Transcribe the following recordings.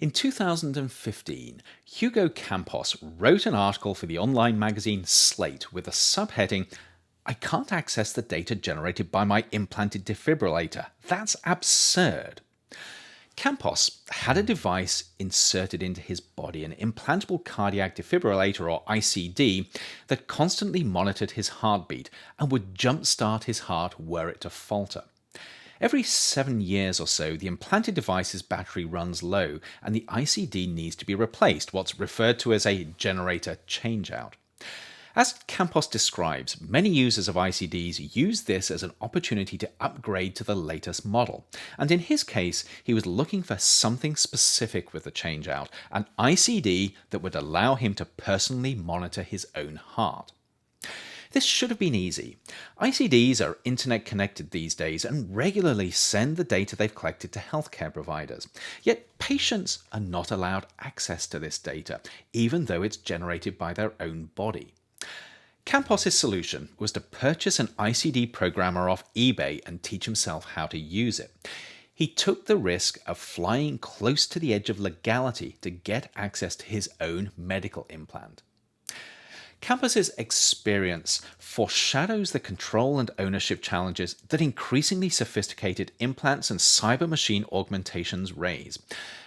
In 2015, Hugo Campos wrote an article for the online magazine Slate with the subheading, "I can't access the data generated by my implanted defibrillator. That's absurd." Campos had a device inserted into his body, an implantable cardiac defibrillator or ICD, that constantly monitored his heartbeat and would jumpstart his heart were it to falter. Every 7 years or so, the implanted device's battery runs low and the ICD needs to be replaced, what's referred to as a generator changeout. As Campos describes, many users of ICDs use this as an opportunity to upgrade to the latest model, and in his case, he was looking for something specific with the changeout, an ICD that would allow him to personally monitor his own heart. This should have been easy. ICDs are internet connected these days and regularly send the data they've collected to healthcare providers. Yet patients are not allowed access to this data, even though it's generated by their own body. Campos' solution was to purchase an ICD programmer off eBay and teach himself how to use it. He took the risk of flying close to the edge of legality to get access to his own medical implant. Campos' experience foreshadows the control and ownership challenges that increasingly sophisticated implants and cyber machine augmentations raise.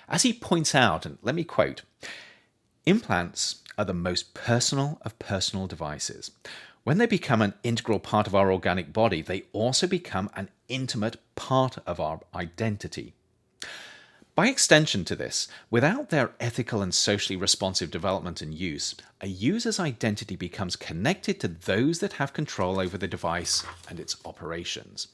As he points out, and let me quote, "Implants are the most personal of personal devices. When they become an integral part of our organic body, they also become an intimate part of our identity." By extension to this, without their ethical and socially responsive development and use, a user's identity becomes connected to those that have control over the device and its operations.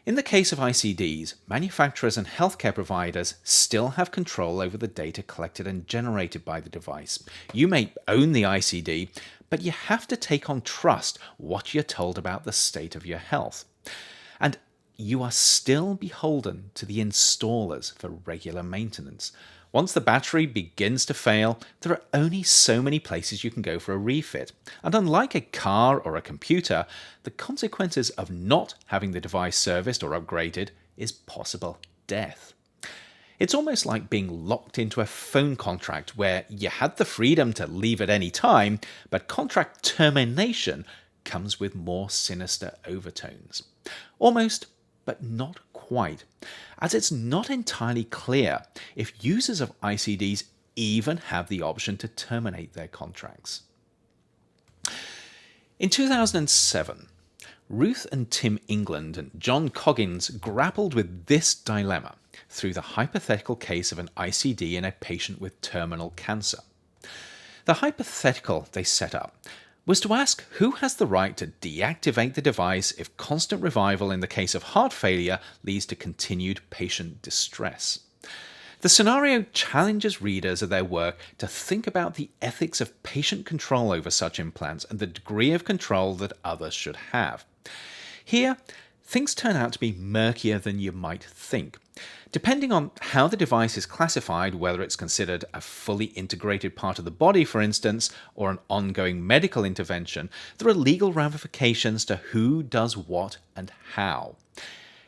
In the case of ICDs, manufacturers and healthcare providers still have control over the data collected and generated by the device. You may own the ICD, but you have to take on trust what you're told about the state of your health. And you are still beholden to the installers for regular maintenance. Once the battery begins to fail, there are only so many places you can go for a refit. And unlike a car or a computer, the consequences of not having the device serviced or upgraded is possible death. It's almost like being locked into a phone contract where you had the freedom to leave at any time, but contract termination comes with more sinister overtones. Almost, but not quite, as it's not entirely clear if users of ICDs even have the option to terminate their contracts. In 2007, Ruth and Tim England and John Coggins grappled with this dilemma through the hypothetical case of an ICD in a patient with terminal cancer. The hypothetical they set up was to ask who has the right to deactivate the device if constant revival in the case of heart failure leads to continued patient distress. The scenario challenges readers of their work to think about the ethics of patient control over such implants and the degree of control that others should have. Here, things turn out to be murkier than you might think. Depending on how the device is classified, whether it's considered a fully integrated part of the body, for instance, or an ongoing medical intervention, there are legal ramifications to who does what and how.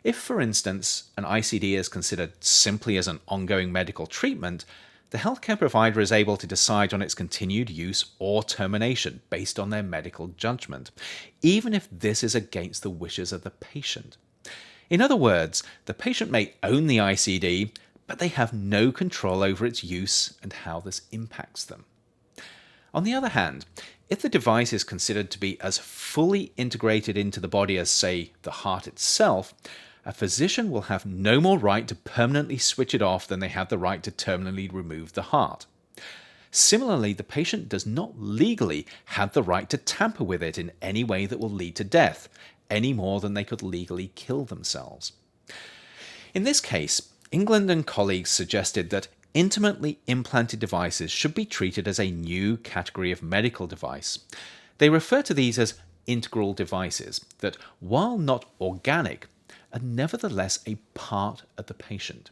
If, for instance, an ICD is considered simply as an ongoing medical treatment, the healthcare provider is able to decide on its continued use or termination based on their medical judgment, even if this is against the wishes of the patient. In other words, the patient may own the ICD, but they have no control over its use and how this impacts them. On the other hand, if the device is considered to be as fully integrated into the body as, say, the heart itself, a physician will have no more right to permanently switch it off than they have the right to terminally remove the heart. Similarly, the patient does not legally have the right to tamper with it in any way that will lead to death, any more than they could legally kill themselves. In this case, England and colleagues suggested that intimately implanted devices should be treated as a new category of medical device. They refer to these as integral devices that, while not organic, are nevertheless a part of the patient.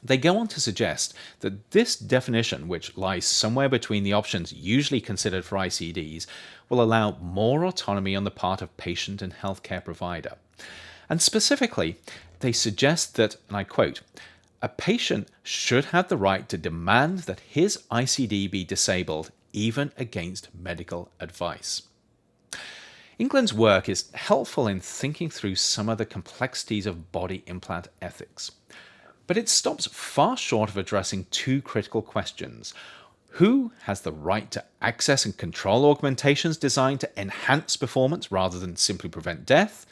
They go on to suggest that this definition, which lies somewhere between the options usually considered for ICDs, will allow more autonomy on the part of patient and healthcare provider. And specifically, they suggest that, and I quote, A patient should have the right to demand that his ICD be disabled, even against medical advice. England's work is helpful in thinking through some of the complexities of body implant ethics, but it stops far short of addressing two critical questions. Who has the right to access and control augmentations designed to enhance performance rather than simply prevent death?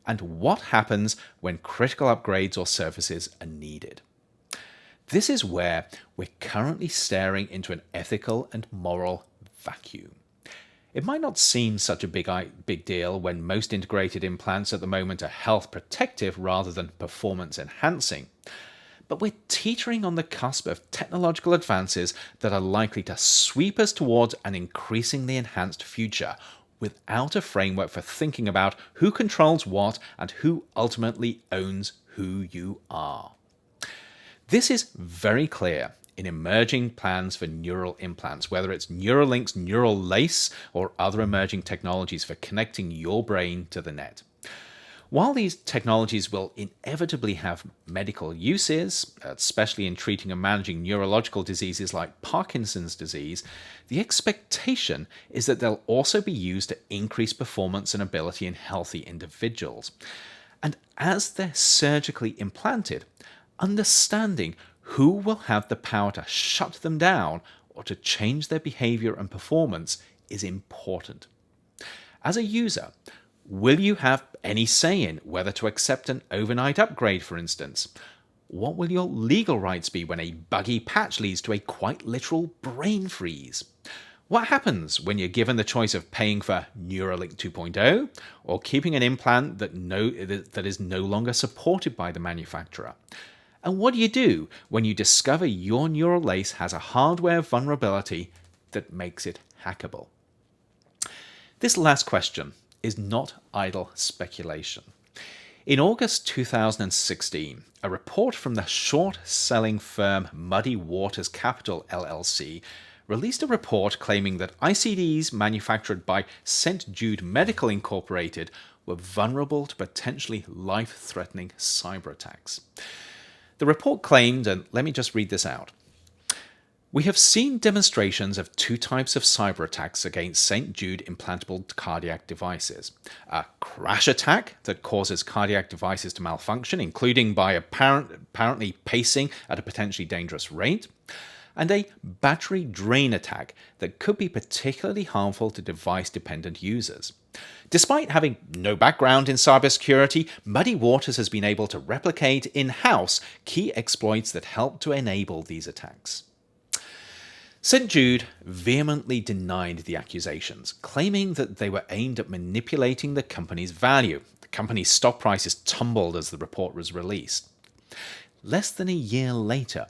And what happens when critical upgrades or services are needed? This is where we're currently staring into an ethical and moral vacuum. It might not seem such a big deal when most integrated implants at the moment are health protective rather than performance enhancing, but we're teetering on the cusp of technological advances that are likely to sweep us towards an increasingly enhanced future without a framework for thinking about who controls what and who ultimately owns who you are. This is very clear in emerging plans for neural implants, whether it's Neuralink's neural lace or other emerging technologies for connecting your brain to the net. While these technologies will inevitably have medical uses, especially in treating and managing neurological diseases like Parkinson's disease, the expectation is that they'll also be used to increase performance and ability in healthy individuals. And as they're surgically implanted, understanding who will have the power to shut them down or to change their behavior and performance is important. As a user, will you have any say in whether to accept an overnight upgrade, for instance? What will your legal rights be when a buggy patch leads to a quite literal brain freeze? What happens when you're given the choice of paying for Neuralink 2.0 or keeping an implant that is no longer supported by the manufacturer? And what do you do when you discover your neural lace has a hardware vulnerability that makes it hackable? This last question is not idle speculation. In August 2016, a report from the short-selling firm Muddy Waters Capital LLC released a report claiming that ICDs manufactured by St. Jude Medical Incorporated were vulnerable to potentially life-threatening cyber attacks. The report claimed, and let me just read this out. We have seen demonstrations of two types of cyber attacks against St. Jude implantable cardiac devices. A crash attack that causes cardiac devices to malfunction, including by apparently pacing at a potentially dangerous rate, and a battery drain attack that could be particularly harmful to device-dependent users. Despite having no background in cybersecurity, Muddy Waters has been able to replicate in-house key exploits that help to enable these attacks. St. Jude vehemently denied the accusations, claiming that they were aimed at manipulating the company's value. The company's stock prices tumbled as the report was released. Less than a year later,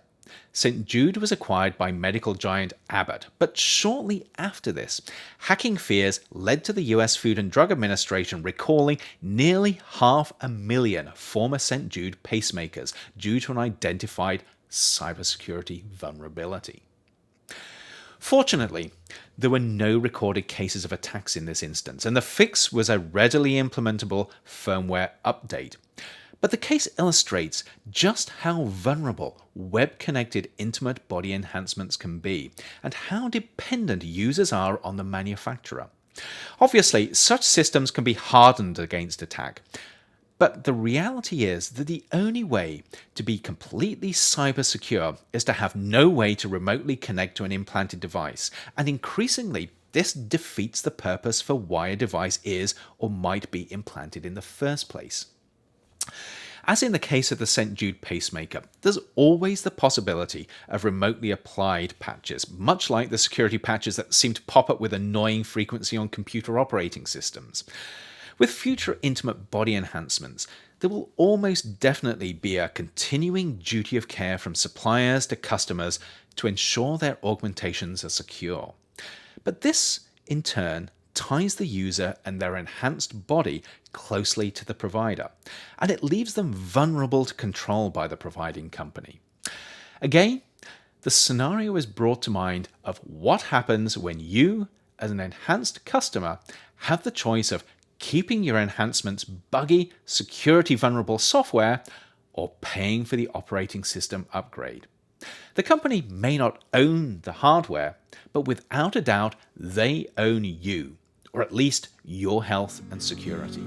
St. Jude was acquired by medical giant Abbott, but shortly after this, hacking fears led to the US Food and Drug Administration recalling nearly 500,000 former St. Jude pacemakers due to an identified cybersecurity vulnerability. Fortunately, there were no recorded cases of attacks in this instance, and the fix was a readily implementable firmware update. But the case illustrates just how vulnerable web-connected intimate body enhancements can be, and how dependent users are on the manufacturer. Obviously, such systems can be hardened against attack, but the reality is that the only way to be completely cyber secure is to have no way to remotely connect to an implanted device, and increasingly, this defeats the purpose for why a device is or might be implanted in the first place. As in the case of the St. Jude pacemaker, there's always the possibility of remotely applied patches, much like the security patches that seem to pop up with annoying frequency on computer operating systems. With future intimate body enhancements, there will almost definitely be a continuing duty of care from suppliers to customers to ensure their augmentations are secure. But this, in turn, ties the user and their enhanced body closely to the provider, and it leaves them vulnerable to control by the providing company. Again, the scenario is brought to mind of what happens when you, as an enhanced customer, have the choice of keeping your enhancements buggy, security vulnerable software, or paying for the operating system upgrade. The company may not own the hardware, but without a doubt, they own you, or at least your health and security.